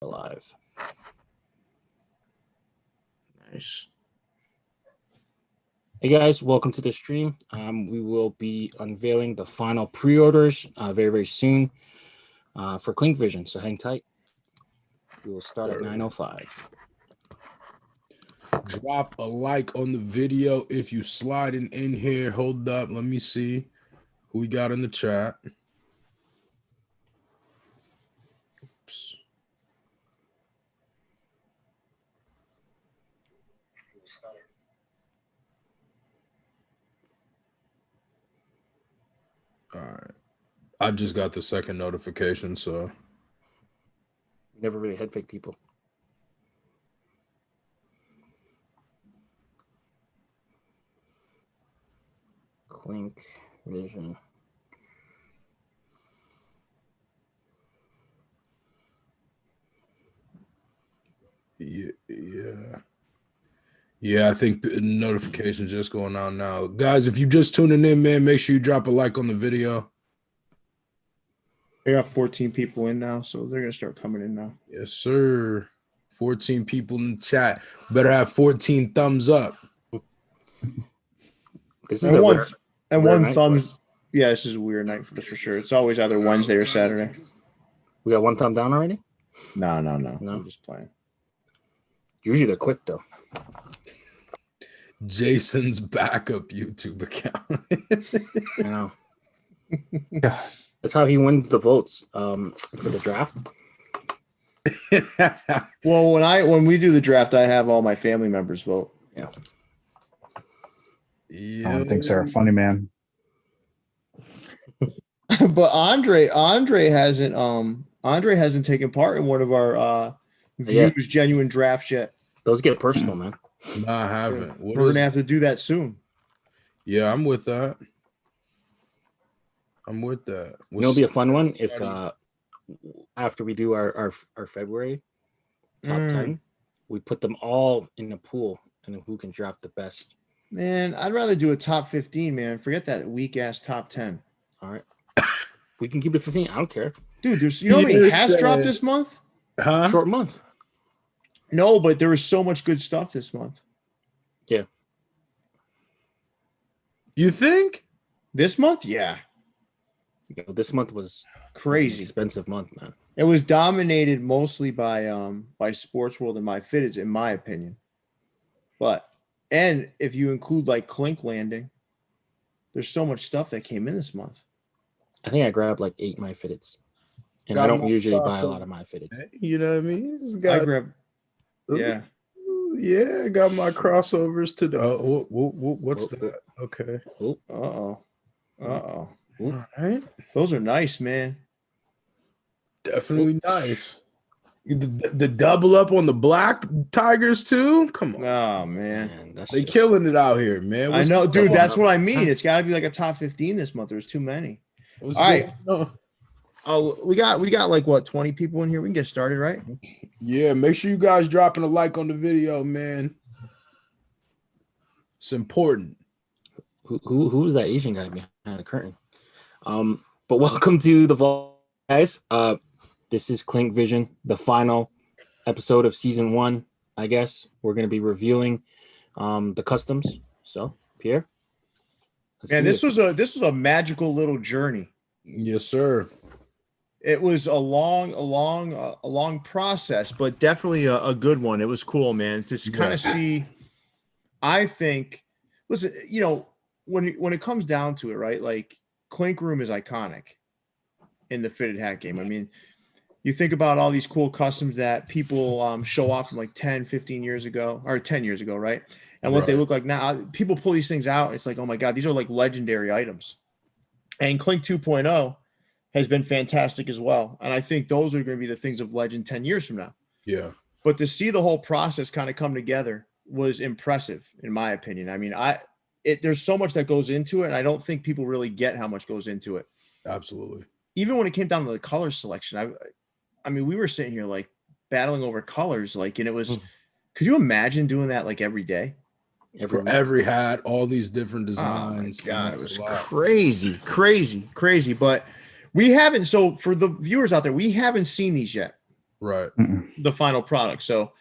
Alive. Nice. Hey guys, welcome to the stream. We will be unveiling the final pre-orders very soon for Clinkvision, so hang tight. We will start at 9:05. Drop a like on the video if you sliding in here. Hold up, let me see who we got in the chat. Oops. All right, I just got the second notification, so Never really had fake people. Clinkvision. Yeah, I think the notifications just going on now. Guys, if you just tuning in, man, make sure you drop a like on the video. We got 14 people in now, so they're gonna start coming in now. Yes, sir. 14 people in the chat. Better have 14 thumbs up. This is one thumbs. Yeah, this is a weird night for sure. It's always either Wednesday or Saturday. We got one thumb down already? No. I'm just playing. Usually they're quick though. Jason's backup YouTube account. I know. That's how he wins the votes for the draft. Well, when we do the draft, I have all my family members vote. Yeah. I don't think so. Funny man. But Andre hasn't taken part in one of our views genuine drafts yet. Those get personal, man. No, I haven't. We're gonna have to do that soon. Yeah, I'm with that. It'll be a fun one if after we do our February top 10, we put them all in a pool and then who can draft the best. Man, I'd rather do a top 15, man. Forget that weak ass top 10. All right. We can keep it 15. I don't care. Dude, you know how many has dropped this month? Huh? Short month. No, but there was so much good stuff this month. Yeah. You think? This month? Yeah. This month was crazy. Expensive month, man. It was dominated mostly by Sports World and My Fitteds, in my opinion. And if you include like Clink Landing, there's so much stuff that came in this month. I think I grabbed like 8 My Fitteds. And I don't usually buy a lot of My Fitteds. You know what I mean? I grabbed, yeah. Yeah, I got my crossovers to the what's that? Okay. All right. Those are nice, man. Definitely nice. The double up on the black tigers too. Come on. Oh man, they killing it out here, man. I know, dude. That's what I mean. It's got to be like a top 15 this month. There's too many. All right. Oh, we got like what 20 people in here. We can get started, right? Yeah. Make sure you guys dropping a like on the video, man. It's important. Who's that Asian guy behind the curtain? But welcome to the vault, guys. This is Clinkvision, the final episode of season 1. I guess we're going to be reviewing the customs. So, Pierre, man, this was a magical little journey. Yes, sir. It was a long process, but definitely a good one. It was cool, man. To kind of see. I think, listen, you know, when it comes down to it, right? Like Clink Room is iconic in the fitted hat game. I mean, you think about all these cool customs that people show off from like 10, 15 years ago, or 10 years ago, right? And what they look like now. People pull these things out. It's like, oh my God, these are like legendary items. And Clink 2.0 has been fantastic as well. And I think those are going to be the things of legend 10 years from now. Yeah. But to see the whole process kind of come together was impressive, in my opinion. I mean, there's so much that goes into it, and I don't think people really get how much goes into it. Absolutely. Even when it came down to the color selection, I mean, we were sitting here like battling over colors, like, and it was, could you imagine doing that like every day? For every hat, all these different designs. Oh my God, it was crazy. But we haven't, so for the viewers out there, we haven't seen these yet. Right. the final product. So,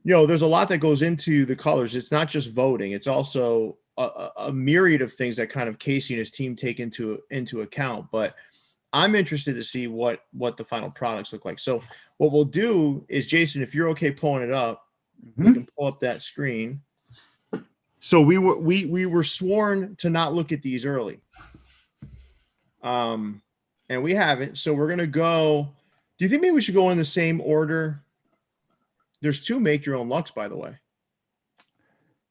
there's a lot that goes into the colors. It's not just voting. It's also a myriad of things that kind of Casey and his team take into account. But I'm interested to see what the final products look like. So what we'll do is, Jason, if you're okay pulling it up, we can pull up that screen. So we were sworn to not look at these early. And we haven't. So we're gonna go. Do you think maybe we should go in the same order? There's 2 make your own lucks, by the way.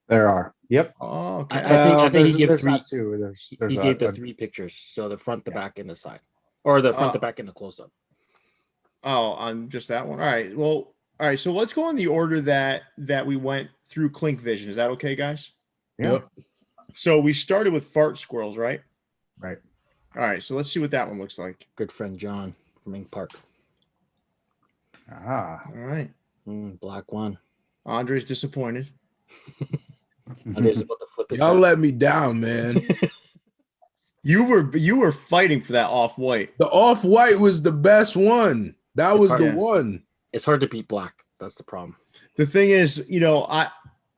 There are. Yep. Oh, okay. I think he gave there's 3. not 2. There's He gave the 3 pictures. So the front, the back, and the side, or the front, the back, and the close up. Oh, on just that one. All right. Well, all right. So let's go in the order that we went through Clinkvision. Is that okay, guys? Yeah. Yep. So we started with Fart Squirrels, right? Right. All right. So let's see what that one looks like. Good friend John from Ink Park. Ah. All right. Black one. Andre's disappointed. Andre's about to flip his Y'all hat. let me down, man. You were fighting for that off-white. The off-white was the best one. That It's was hard- the yeah. one. It's hard to beat black. That's the problem. The thing is,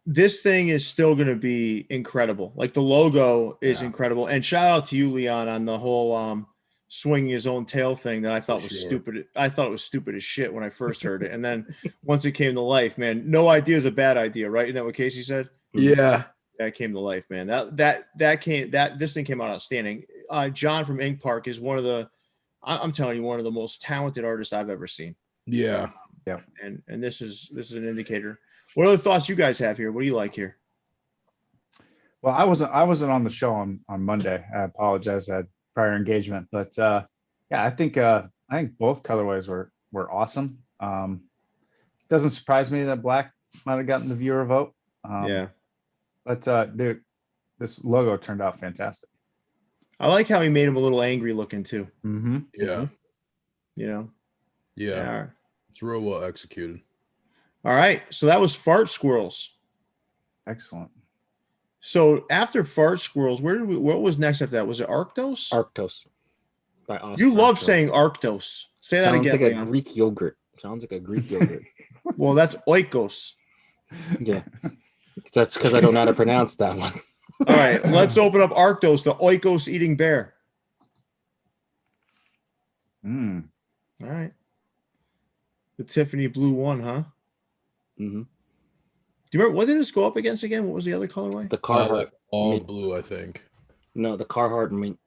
this thing is still going to be incredible. Like the logo is incredible. And shout out to you, Leon, on the whole swinging his own tail thing that I thought was stupid. I thought it was stupid as shit when I first heard it. And then once it came to life, man, no idea is a bad idea, right? Isn't that what Casey said? Yeah. That came to life, man. This thing came out outstanding. John from Ink Park is one of the, I'm telling you, one of the most talented artists I've ever seen. Yeah. And this is an indicator. What other thoughts you guys have here? What do you like here? Well, I wasn't on the show on Monday. I apologize. I had prior engagement, but I think both colorways were awesome. Doesn't surprise me that black might have gotten the viewer vote. But dude, this logo turned out fantastic. I like how he made him a little angry looking too. Yeah. Yeah. It's real well executed. All right. So that was Fart Squirrels. Excellent. So after Fart Squirrels, what was next after that? Was it Arctos? Arctos. By Austin. You love saying Arctos. Say that again. Sounds like a Greek yogurt. Sounds like a Greek yogurt. Well, that's oikos. Yeah. That's because I don't know how to pronounce that one. All right. Let's open up Arctos, the oikos eating bear. Mm. All right. The Tiffany blue one, huh? Mm-hmm. Do you remember what did this go up against again? What was the other colorway? The Carhartt. All mint. blue, I think. No, the Carhartt mint.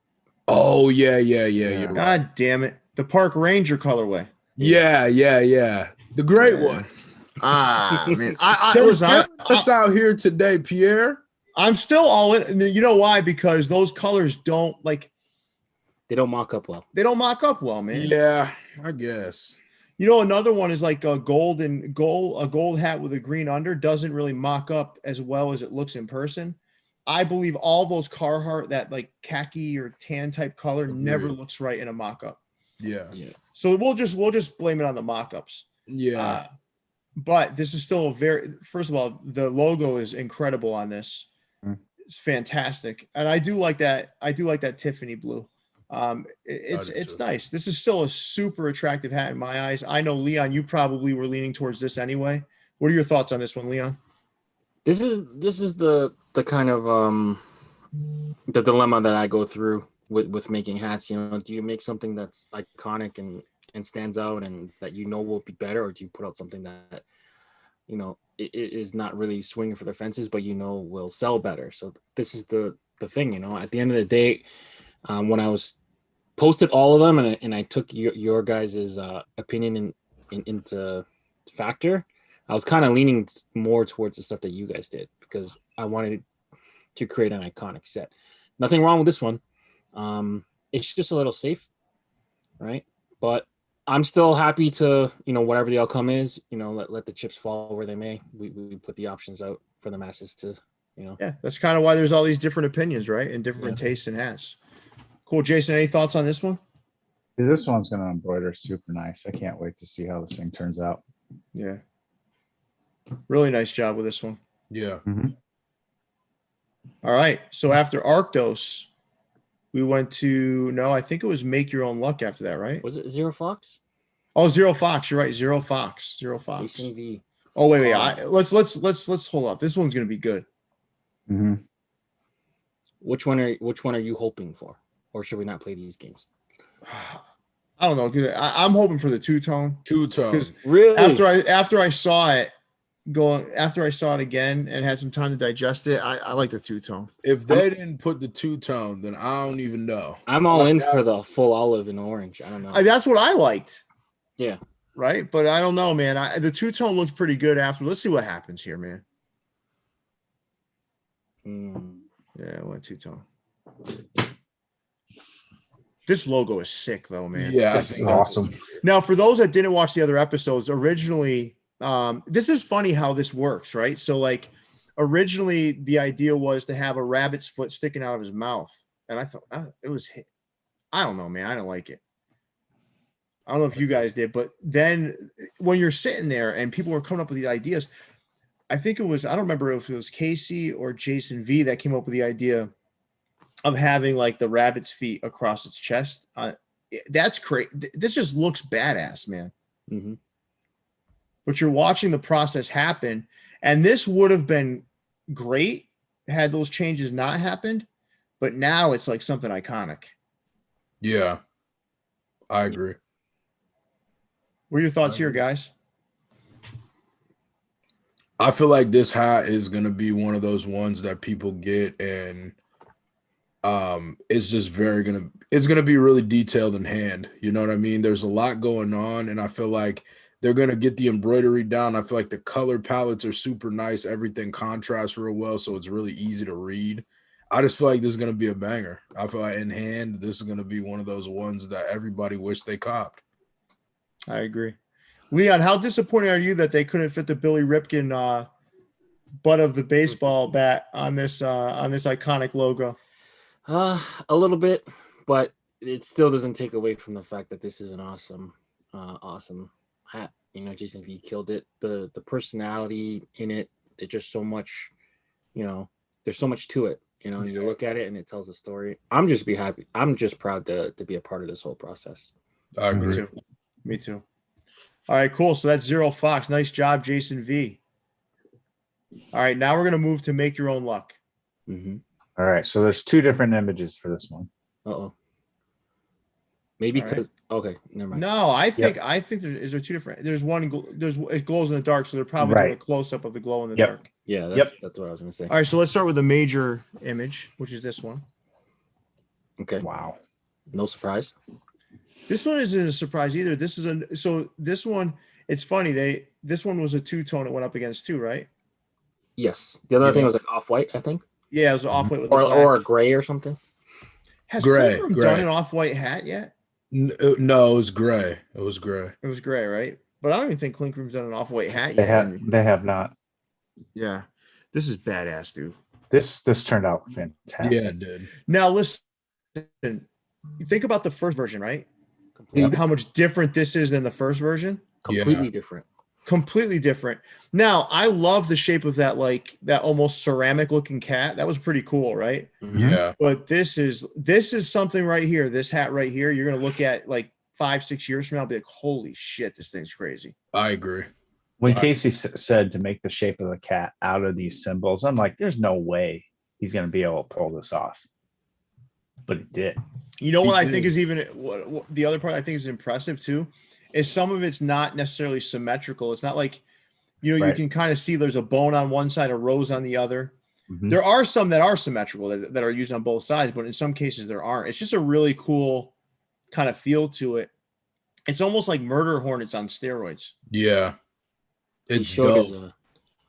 Oh, yeah. You're right. God damn it. The Park Ranger colorway. Yeah. The great one. Man. Us out here today, Pierre. I'm still all in. You know why? Because those colors don't They don't mock up well. they don't mock up well, man. Yeah, I guess. Another one is like a gold hat with a green under doesn't really mock up as well as it looks in person. I believe all those Carhartt, that like khaki or tan type color, never looks right in a mock up. Yeah. So we'll just blame it on the mock ups. Yeah. But this is still first of all, the logo is incredible on this. It's fantastic. And I do like that. Tiffany blue. It's nice. This is still a super attractive hat in my eyes. I know, Leon, you probably were leaning towards this anyway. What are your thoughts on this one, Leon? This is the kind of the dilemma that I go through with making hats. Do you make something that's iconic and stands out and that will be better, or do you put out something that it is not really swinging for the fences, but will sell better? So this is the thing. At the end of the day, when I was posted all of them and I took your guys' opinion into factor, I was kind of leaning more towards the stuff that you guys did because I wanted to create an iconic set. Nothing wrong with this one. It's just a little safe, right? But I'm still happy to, whatever the outcome is, let the chips fall where they may. We put the options out for the masses to, Yeah, that's kind of why there's all these different opinions, right? And different tastes in hats. Cool. Jason, any thoughts on this one? Dude, this one's going to embroider super nice. I can't wait to see how this thing turns out. Yeah. Really nice job with this one. Yeah. All right. So after Arctos, we went to, I think it was Make Your Own Luck after that, right? Was it Zero Fox? Oh, Zero Fox. You're right. Zero Fox. Zero Fox. Jason V. Oh wait. Let's hold up. This one's gonna be good. Mm-hmm. Which one are you hoping for, or should we not play these games? I don't know. I'm hoping for the two-tone. Two-tone. Really? After I saw it again and had some time to digest it, I like the two-tone. If they didn't put the two-tone, then I don't even know. I'm all in for the full olive and orange. I don't know. That's what I liked. Yeah. Right, but I don't know, man. The two-tone looks pretty good after. Let's see what happens here, man. Yeah, I went two-tone. This logo is sick, though, man. Yeah, This is awesome. Now, for those that didn't watch the other episodes, originally, this is funny how this works, right? So, like, originally, the idea was to have a rabbit's foot sticking out of his mouth, and I thought it was. I don't know, man. I don't like it. I don't know if you guys did, but then when you're sitting there and people were coming up with the ideas, I think it was, I don't remember if it was Casey or Jason V that came up with the idea of having like the rabbit's feet across its chest. That's great. This just looks badass, man. Mm-hmm. But you're watching the process happen, and this would have been great had those changes not happened, but now it's like something iconic. Yeah, I agree. What are your thoughts here, guys? I feel like this hat is gonna be one of those ones that people get, and it's just it's gonna be really detailed in hand. You know what I mean? There's a lot going on, and I feel like they're gonna get the embroidery down. I feel like the color palettes are super nice. Everything contrasts real well, so it's really easy to read. I just feel like this is gonna be a banger. I feel like in hand, this is gonna be one of those ones that everybody wished they copped. I agree. Leon, how disappointed are you that they couldn't fit the Billy Ripken butt of the baseball bat on this iconic logo? A little bit, but it still doesn't take away from the fact that this is an awesome hat. You know, Jason V killed it. The personality in it, there's just so much, you know, there's so much to it. You know, and you look at it and it tells a story. I'm just happy. I'm just proud to be a part of this whole process. I agree. Me too. All right, cool. So that's Zero Fox. Nice job, Jason V. All right, now we're going to move to Make Your Own Luck. Mm-hmm. All right, so there's two different images for this one. Uh-oh. Maybe All right. Okay, never mind. No, I think is there two different. There's one. It glows in the dark, so they're probably doing a close up of the glow in the dark. Yeah, that's what I was going to say. All right, so let's start with the major image, which is this one. Okay. Wow. No surprise. This one isn't a surprise either. This one. It's funny. This one was a two-tone. It went up against two, right? Yes. The other thing was like off-white, I think. Yeah, it was off-white with or a gray or something. Has gray done an off-white hat yet? No, it was gray. It was gray. It was gray, right? But I don't even think Clinkvision's done an off-white hat They yet. they have not. Yeah, this is badass, dude. This turned out fantastic. Yeah, it did. Now listen, you think about the first version, right? Completely, How much different this is than the first version? completely different. Completely different. Now, I love the shape of that, like that almost ceramic looking cat. That was pretty cool, right? Mm-hmm. Yeah. But this is something right here. This hat right here, you're gonna look at like 5-6 years from now, and be like, holy shit, this thing's crazy. I agree. When Casey said to make the shape of the cat out of these symbols, I'm like, there's no way he's going to be able to pull this off. But he did. You know what I think is even what the other part I think is impressive too, is some of it's not necessarily symmetrical. It's not like, you know, you can kind of see there's a bone on one side, a rose on the other. Mm-hmm. There are some that are symmetrical that are used on both sides, but in some cases there aren't. It's just a really cool kind of feel to it. It's almost like murder hornets on steroids. Yeah. It's dope.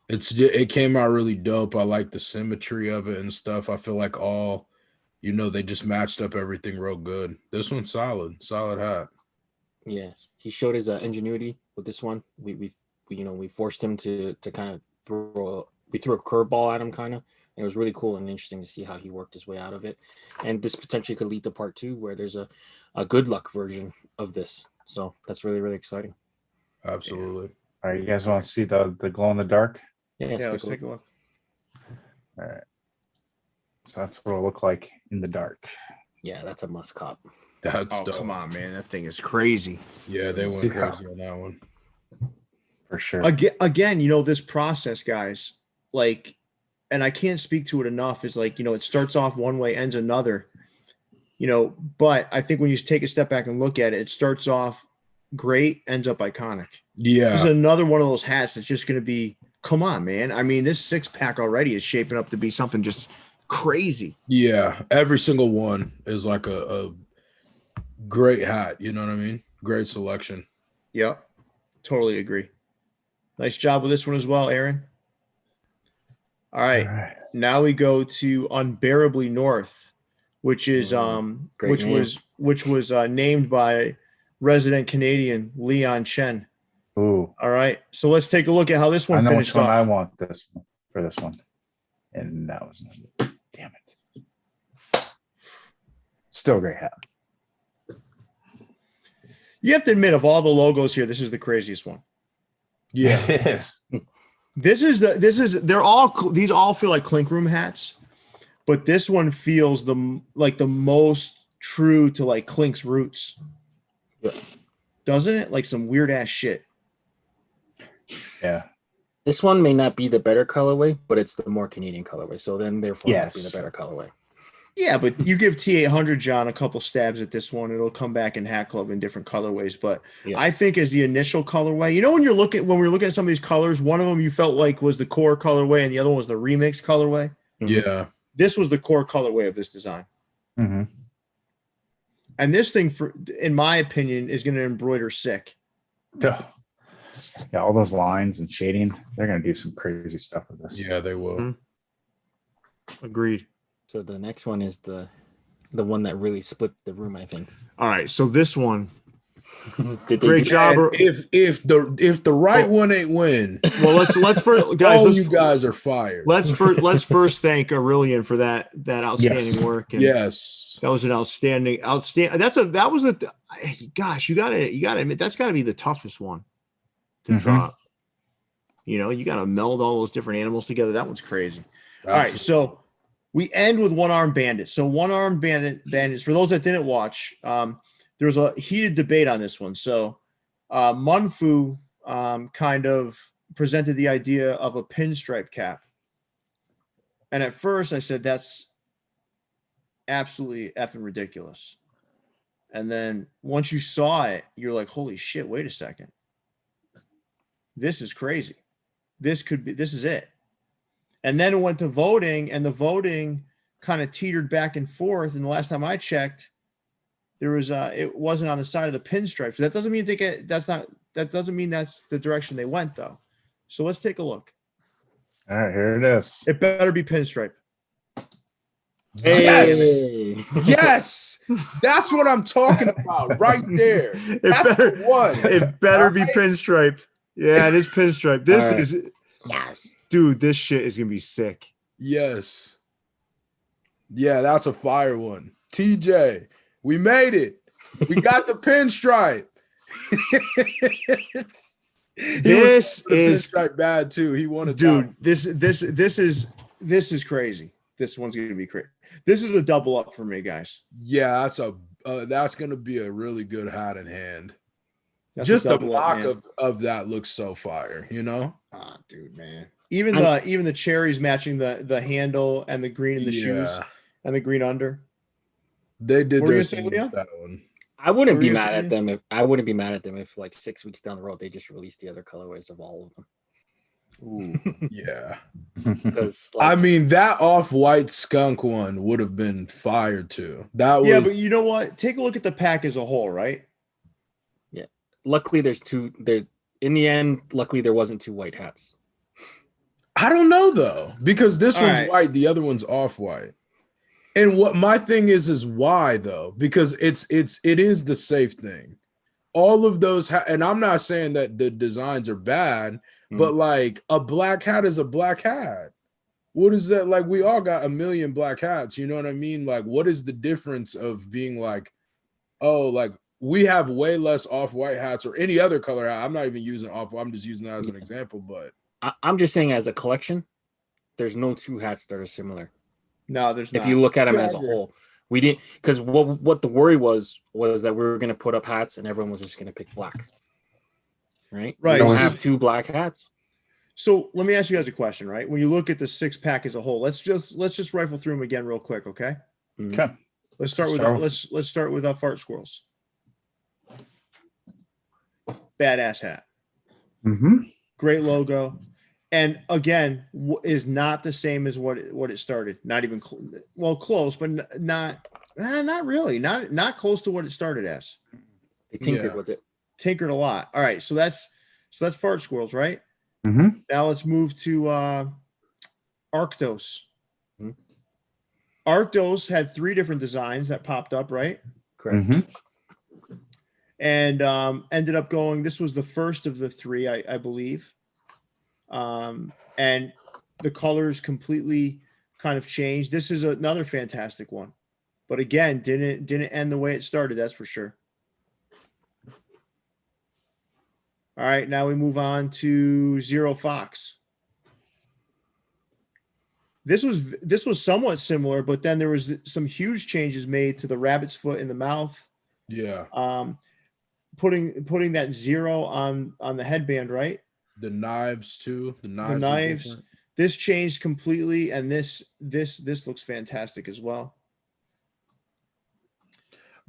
It came out really dope. I like the symmetry of it and stuff. I feel like they just matched up everything real good. This one's solid hat. Yes, he showed his ingenuity with this one. We forced him to kind of throw a curveball at him kind of, and it was really cool and interesting to see how he worked his way out of it. And this potentially could lead to part 2 where there's a good luck version of this. So that's really, really exciting. Absolutely. All right, you guys want to see the glow in the dark? Yeah, Let's take a look. All right. So that's what it'll look like in the dark. Yeah, that's a must cop. That's Oh, dope. come on, man. That thing is crazy. Yeah, they went Yeah. crazy on that one. For sure. Again, this process, guys, like, and I can't speak to it enough, is like, it starts off one way, ends another, but I think when you take a step back and look at it, it starts off great, ends up iconic. This is Yeah. another one of those hats that's just going to be, come on, man. I mean, this 6-pack already is shaping up to be something just crazy. Yeah. Every single one is like a great hat. You know what I mean? Great selection. Yep. Totally agree. Nice job with this one as well, Aaron. All right. All right. Now we go to Unbearably North, which is Great name. which was named by resident Canadian Leon Chen. Ooh, All right. So let's take a look at how this I one know finished which one I off. want this one for this one. And that was not it. Damn it. Still a great hat. You have to admit, of all the logos here, this is the craziest one. Yeah. It is. These all feel like Clink Room hats, but this one feels the most true to like Clink's roots. Yeah. Doesn't it? Like some weird ass shit. Yeah. This one may not be the better colorway, but it's the more Canadian colorway. So then, therefore, it might be Yes. the better colorway. Yeah, but you give T800 John a couple stabs at this one, it'll come back in Hat Club in different colorways. But Yeah. I think as the initial colorway, when we were looking at some of these colors, one of them you felt like was the core colorway, and the other one was the remix colorway. Yeah. This was the core colorway of this design. Mm-hmm. And this thing, in my opinion, is going to embroider sick. Yeah, all those lines and shading, they're going to do some crazy stuff with this. Yeah, they will. Mhm. Agreed. So the next one is the one that really split the room, I think. All right, so this one, Did they great do- job. And if the right one ain't win, Well, let's first, guys. all Let's, you guys are fired. let's first thank Aurelian for that outstanding Yes. work. And Yes. that was an outstanding. Gosh, you gotta admit that's got to be the toughest one to Mhm. draw. You got to meld all those different animals together. That one's crazy. All right, so we end with One Arm Bandit. So One Arm Bandits, for those that didn't watch, there was a heated debate on this one. So Munfu kind of presented the idea of a pinstripe cap. And at first I said, that's absolutely effing ridiculous. And then once you saw it, you're like, holy shit, wait a second. This is crazy. This is it. And then it went to voting, and the voting kind of teetered back and forth. And the last time I checked, there was it wasn't on the side of the pinstripes. That doesn't mean that doesn't mean that's the direction they went, though. So let's take a look. All right, here it is. It better be pinstripe. Yes. Hey! Yes. That's what I'm talking about right there. That's the one. It better be Alright. pinstriped. Yeah, it is pinstripe. This Alright. is, Yes. dude, this shit is gonna be sick. Yes. Yeah, that's a fire one. TJ, we made it. We got the pinstripe. This is, pinstripe bad too. He wanted dude. that. This is crazy. This one's gonna be crazy. This is a double up for me, guys. Yeah, that's gonna be a really good hat in hand. That's Just a the double up, mock man. of that looks so fire, Ah, dude, man. Even the cherries matching the handle and the green in the shoes Yeah. and the green under. They did What were you their gonna say, thing Leon? with that one. I wouldn't What be were you mad saying? at them if I wouldn't be mad at them if like 6 weeks down the road they just released the other colorways of all of them. Ooh. Yeah. Because I mean, that off-white skunk one would have been fire too. That was Yeah, but you know what? Take a look at the pack as a whole, right? luckily there's two there in the end, luckily there wasn't two white hats. I don't know though, because this All one's right. white, the other one's off-white. And what my thing is why though? Because it is the safe thing. All of those and I'm not saying that the designs are bad, but like a black hat is a black hat. What is that? Like we all got a million black hats, you know what I mean? Like what is the difference of being like, oh, like we have way less off-white hats or any other color hat. I'm not even using off-white, I'm just using that as an example, but I'm just saying as a collection, there's no two hats that are similar. No, there's not. If you look at them Yeah, I as a agree. whole, We didn't, because what the worry was that we were going to put up hats and everyone was just going to pick black. Right? Right. We don't So- have 2 black hats. So let me ask you guys a question, right? When you look at the 6-pack as a whole, let's just rifle through them again real quick, okay? Okay. Let's start with let's start with Fart Squirrels. Badass hat. Mm-hmm. Great logo. And again, is not the same as what it started. Not even close, but not really. Not close to what it started as. They tinkered with it. Tinkered a lot. All right, so that's Fart Squirrels, right? Mm-hmm. Now let's move to Arctos. Mhm. Arctos had 3 different designs that popped up, right? Correct. Mm-hmm. And ended up going. This was the first of the 3, I believe. And the colors completely kind of changed. This is another fantastic one, but again, didn't end the way it started. That's for sure. All right, now we move on to Zero Fox. This was somewhat similar, but then there was some huge changes made to the rabbit's foot in the mouth. Yeah. Putting that 0 on the headband, right? The knives too. The The knives. knives. This changed completely, and this looks fantastic as well.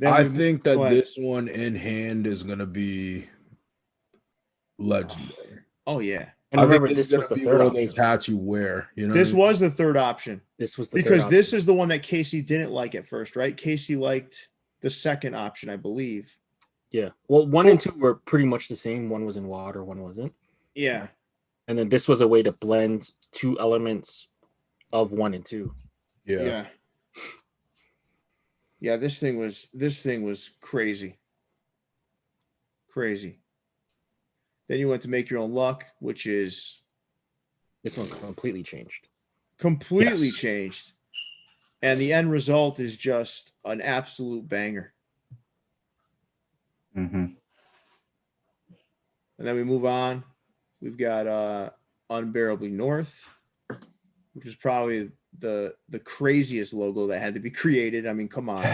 I think that this one in hand is gonna be legendary. Oh yeah. And I remember, think this is was gonna the be third one option. of those hats you wear. You know, This was the third option This was the because third this option. is the one that Casey didn't like at first, right? Casey liked the second option, I believe. Yeah. Well, 1 and 2 were pretty much the same. One was in water, one wasn't. Yeah. And then this was a way to blend 2 elements of 1 and 2. yeah. Yeah, this thing was crazy. Crazy. Then you went to Make Your Own Luck, which is This one completely changed. completely Yes. changed. And the end result is just an absolute banger. Mm-hmm. And then we move on. We've got Unbearably North, which is probably the craziest logo that had to be created. I mean, come on.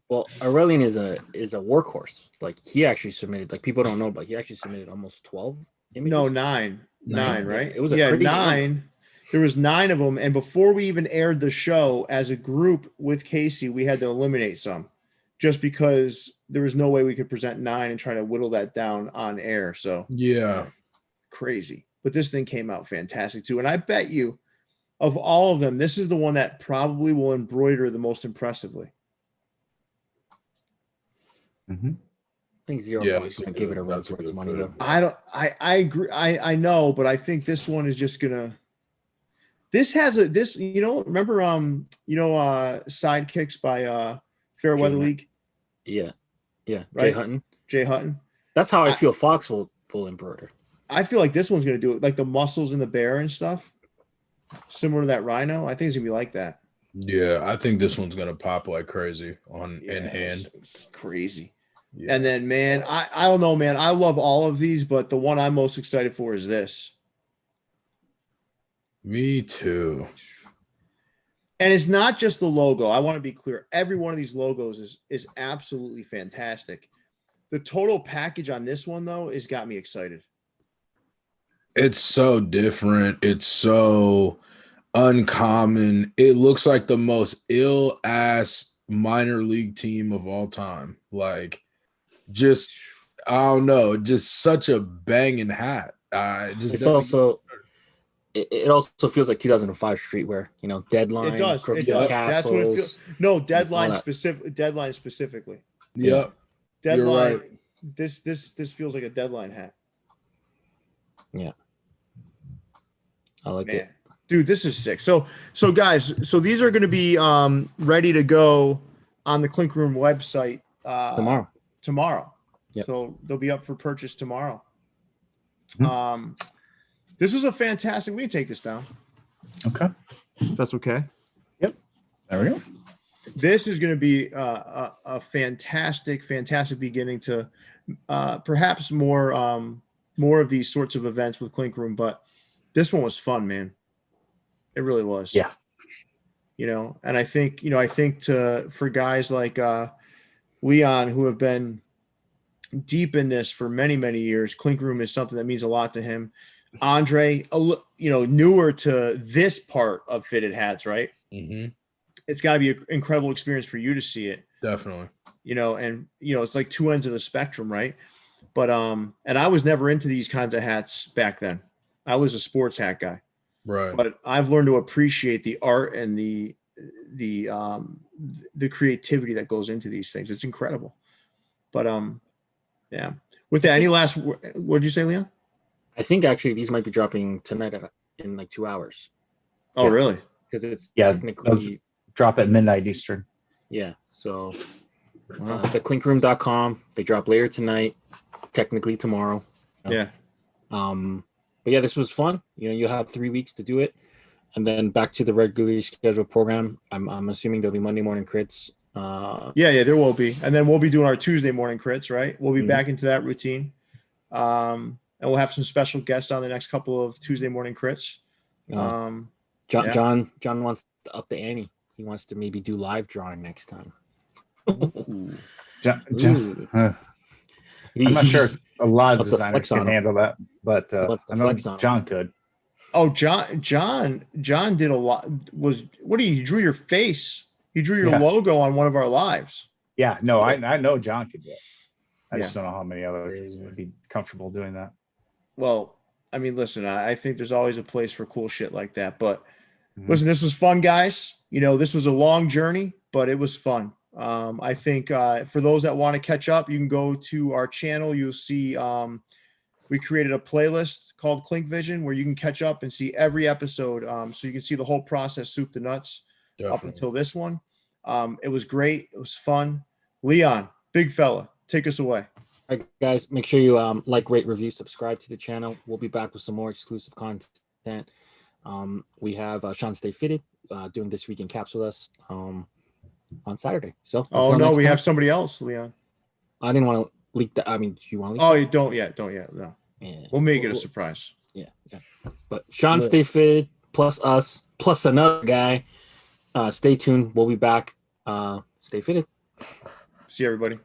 Well, Aurelian is a workhorse. Like, he actually submitted, like, people don't know, but he actually submitted almost 12 images. No, 9. 9, Yeah, right? it was a yeah, crazy 9. number. There was 9 of them. And before we even aired the show as a group with Casey, we had to eliminate some just because there was no way we could present 9 and try to whittle that down on air. So Yeah. crazy. But this thing came out fantastic too. And I bet you of all of them, this is the one that probably will embroider the most impressively. Mm-hmm. I think Zero Yeah, Fox that's a gonna give it good- a run that's a for its good money, fit. though. I agree. I know, but I think this one is just gonna. This has remember Sidekicks by Fairweather Jay League, Yeah. Jay Right. Hutton. Jay Hutton. That's how I feel Fox will embroider. I feel like this one's gonna do it, like the muscles in the bear and stuff, similar to that rhino. I think it's gonna be like that. Yeah. I think this one's gonna pop like crazy in Yeah, hand. it's crazy. Yeah. And then, man, I don't know, man. I love all of these, but the one I'm most excited for is this. Me too. And it's not just the logo. I want to be clear. Every one of these logos is absolutely fantastic. The total package on this one, though, has got me excited. It's so different. It's so uncommon. It looks like the most ill ass minor league team of all time. Like, just I don't know, just such a banging hat. Just It's doesn't- also it also feels like 2005 streetwear. Deadline. It does. It Crooks does. and That's what it Castles. feels. No, Deadline that. specific. Deadline specifically. Yep. You're Deadline. right. This feels like a Deadline hat. I like Man, it. dude, this is sick. So guys, these are going to be ready to go on the Clink Room website Tomorrow. Yep. So they'll be up for purchase tomorrow. Hmm. This was a fantastic. We can take this down. Okay. If that's okay. There we go. This is going to be a fantastic beginning to perhaps more of these sorts of events with Clink Room. But this one was fun, man. It really was. Yeah. And I think, for guys like Leon, who have been deep in this for many, many years, Clink Room is something that means a lot to him. Andre, newer to this part of fitted hats, right? Mm-hmm. It's got to be an incredible experience for you to see it. Definitely. It's like two ends of the spectrum, right? But and I was never into these kinds of hats back then. I was a sports hat guy. Right. But I've learned to appreciate the art and the creativity that goes into these things. It's incredible. But yeah. With that, any last what did you say, Leon? I think actually these might be dropping tonight in like 2 hours. Oh, really? Because it's Yeah, technically drop at midnight Eastern. Yeah. So the clinkroom.com, they drop later tonight, technically tomorrow. Yeah. But yeah, this was fun. You'll have 3 weeks to do it. And then back to the regularly scheduled program. I'm assuming there'll be Monday morning crits. Yeah, there will be. And then we'll be doing our Tuesday morning crits, right? We'll be back into that routine. And we'll have some special guests on the next couple of Tuesday morning crits. John wants to up the ante. He wants to maybe do live drawing next time. I'm not sure if a lot of designers can handle that, but I know John could. Oh, John did a lot. He drew your face. He drew your logo on one of our lives. Yeah, no, I know John could do it. I just don't know how many others would be comfortable doing that. Well, I mean, listen, I think there's always a place for cool shit like that. But listen, this was fun, guys. This was a long journey, but it was fun. I think for those that want to catch up, you can go to our channel. You'll see we created a playlist called Clinkvision where you can catch up and see every episode. So you can see the whole process, soup to nuts, up until this one. It was great. It was fun. Leon, big fella, take us away. All right, guys, make sure you like, rate, review, subscribe to the channel. We'll be back with some more exclusive content. We have Sean Stay Fitted doing This Week in Caps with us on Saturday. So we have somebody else, Leon. I didn't want to leak that. I mean, do you want to leak that? You don't yet. No. Yeah. We'll make it a surprise. Yeah. But Sean Stay Fitted plus us plus another guy. Stay tuned. We'll be back. Stay fitted. See everybody.